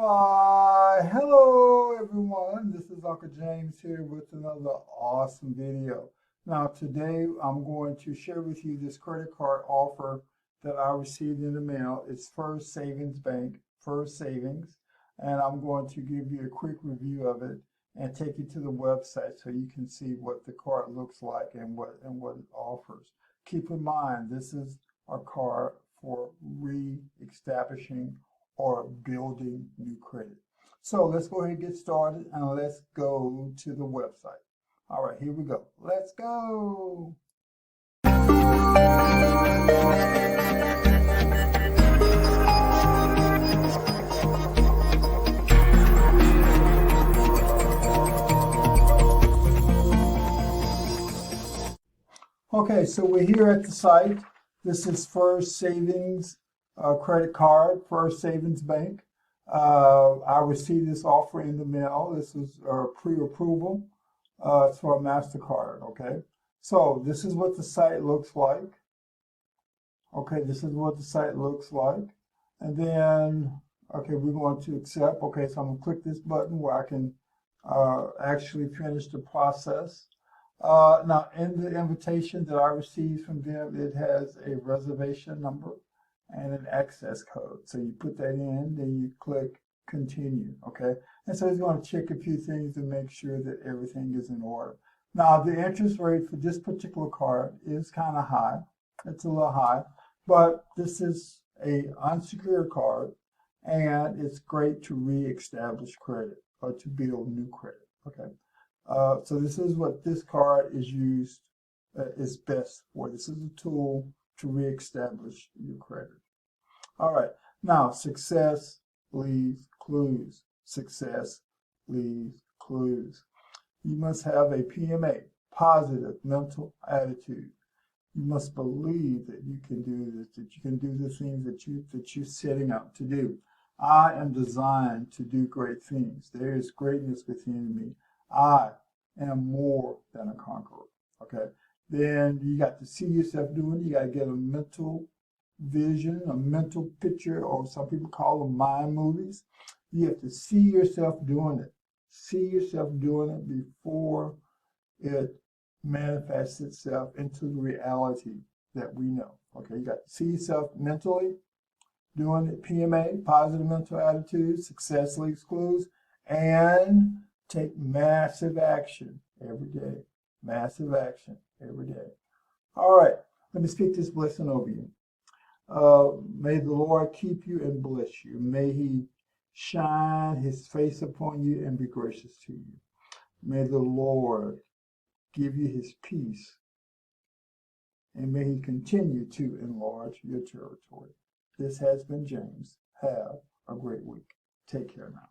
Hello everyone, this is Uncle James here with another awesome video. Now today I'm going to share with you this credit card offer that I received in the mail. It's First Savings Bank, First Savings, and I'm going to give you a quick review of it and take you to the website so you can see what the card looks like and what it offers. Keep in mind, this is a card for re-establishing or building new credit. So let's go ahead and get started and let's go to the website. All right, here we go. Let's go. Okay, so we're here at the site. This is First Savings credit card, First Savings Bank. I received this offer in the mail. This is pre-approval. It's for a MasterCard, okay? So this is what the site looks like. Okay, this is what the site looks like. And then, okay, we're going to accept. Okay, so I'm going to click this button where I can actually finish the process. Now, in the invitation that I received from them, it has a reservation number and an access code. So you put that in, then you click continue, okay? And so it's going to check a few things to make sure that everything is in order. Now, the interest rate for this particular card is kind of high. It's a little high, but this is an unsecured card, and it's great to re-establish credit or to build new credit, okay? So this is what this card is used, is best for. This is a tool to re-establish your credit. All right, now success leaves clues. Success leaves clues. You must have a PMA, positive mental attitude. You must believe that you can do this, that you can do the things that you're setting out to do. I am designed to do great things. There is greatness within me. I am more than a conqueror, okay? Then you got to see yourself doing it. You got to get a mental vision, a mental picture, or some people call them mind movies. You have to see yourself doing it. See yourself doing it before it manifests itself into the reality that we know, okay? You got to see yourself mentally doing it. PMA, positive mental attitude, success leaves clues, and take massive action every day. Massive action every day. All right, let me speak this blessing over you. May the Lord keep you and bless you. May he shine his face upon you and be gracious to you. May the Lord give you his peace, and may he continue to enlarge your territory. This has been James. Have a great week. Take care now.